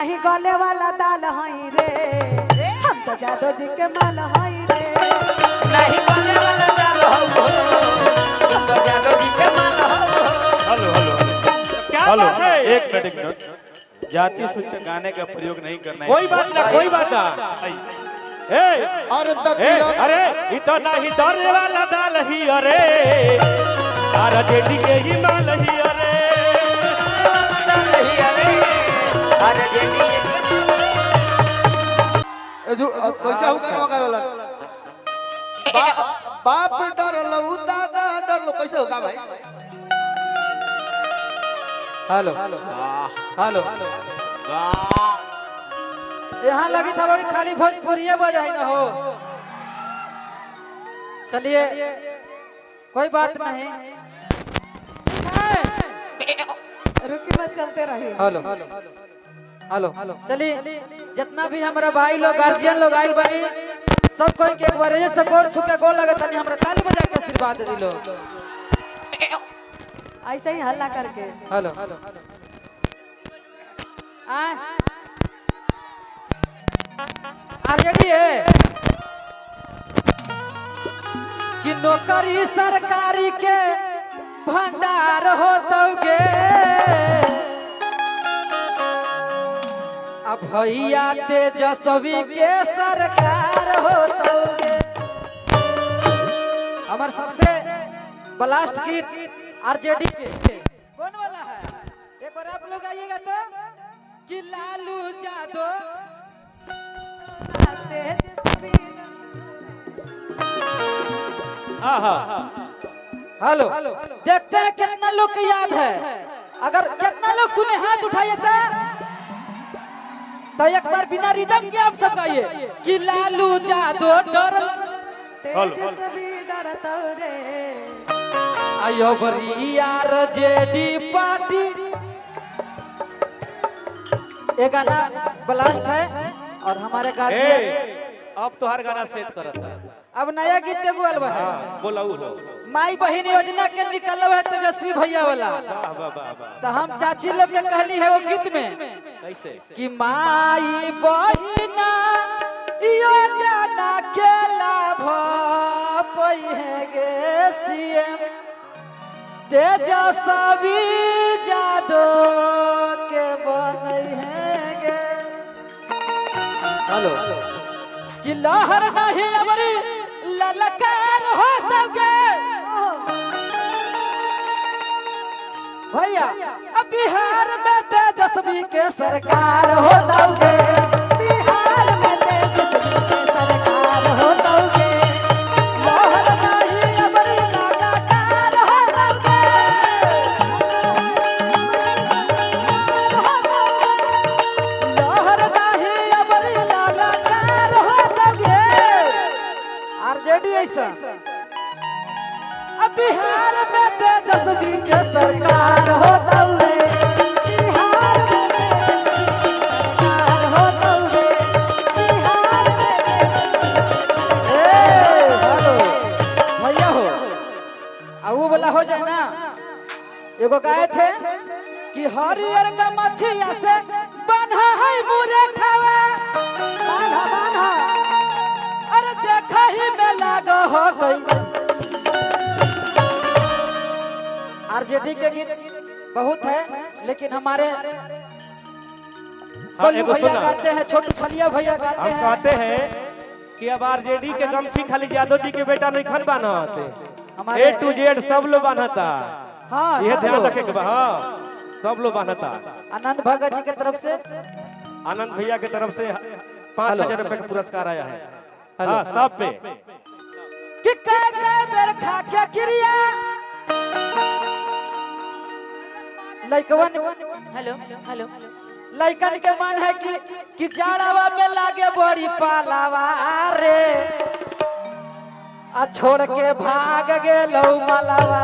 नहीं गले वाला दाल हई रे, हम तो जादो जी के माल हई रे। नहीं गले वाला दाल हो, हम तो जादो जी के माल हो। हेलो हेलो क्या हेलो बात है? एक मिनट, जाति सूचक गाने का प्रयोग नहीं करना है। कोई बात ना, कोई बात ना। अरे इतना ही डरे वाला दाल ही अरे, तारा जेडी के ही माल ही अरे। अरे जेडी कैसे हो करवा का वाला बाप डर लो दादा डर लो कैसे होगा भाई। हेलो हेलो यहाँ लगी था कि खाली भोजपुरी बजाई ना हो। चलिए कोई बात नहीं, रुकी मत चलते रहे। हेलो हेलो हेलो चलिए जितना भी हमारा भाई लोग गार्जियन लोग आइल बनी सब कोई के एक बार से गोड़ छू के गोड़ लगे तनी हमरा ताली बजा के आशीर्वाद दिलो। ऐसे ही हल्ला करके। हेलो आरजेडी है कि नौकरी सरकारी के भंडार होतोगे, अब भैया तेजस्वी के सरकार होतोगे। हमार सबसे ब्लास्ट गीत आरजेडी के कौन वाला है, एक बार आप लोग आइएगा तो कि लालू यादव हेलो देखते हैं कितना लोग को याद है। अगर कितना लोग सुने हाथ उठाइए तो एक बार बिना रिदम के आप सब गाइए कि लालू यादव डर तेजस्वी डरतो रे। आयो बरियार जेडी पार्टी। ये गाना ब्लास्ट है और हमारे गार्जियन अब तो हर गाना सेट करता है। अब नया गीत एगो अलबा है, बोला माई बहन योजना के निकल है तेजस्वी भैया वाला। तो हम चाची लोग के कहली है वो गीत में कैसे कि माई बहिना योजना के लाभ पइहे गे सीएम तेजस्वी यादव के बनइहे गे। हेलो कि लहर नहीं अमरी ललकार होतोगे भैया, अब बिहार में तेजस्वी के सरकार होतोगे। बिहार में तेजस्वी के सरकार होतोगे। लहर नहीं अमरी ललकार होतोगे। लहर नहीं अमरी ललकार होतोगे। आरजेडी ऐसा अब बिहार में तेजस्वी के सरकार होतोगे। बिहार में तेजस्वी के सरकार होतोगे। बिहार में हेलो भैया हो अब वो वाला हो जाए ना। एगो गाय थे कि हरियर का मछिया से बन्हा है मुरे खावा, बान्हा बान्हा अरे देखा ही में लागो हो गई। आरजेडी के गीत बहुत है लेकिन हमारे गोलू भैया गाते हैं, छोटू छलिया भैया गाते हम हैं। कहते हैं कि अब आरजेडी के गमछी खाली यादव जी के बेटा नहीं खन बान्हते, हमारे A to Z सब लोग बान्हता। हाँ यह सब ध्यान लोग। रखे के बा, हाँ सब लोग बान्हता। आनंद भगत जी की तरफ से आनंद भैया की तरफ से 5,000 रुपए का पुरस्कार आया है। हेलो। हाँ सब पे कि कई बेर खा के क्रिया लइकवन हेलो हेलो लइकन के मन है कि जाड़ावा में लागे बड़ी पालावा रे, आ छोड़ के भाग गेलौ मलावा।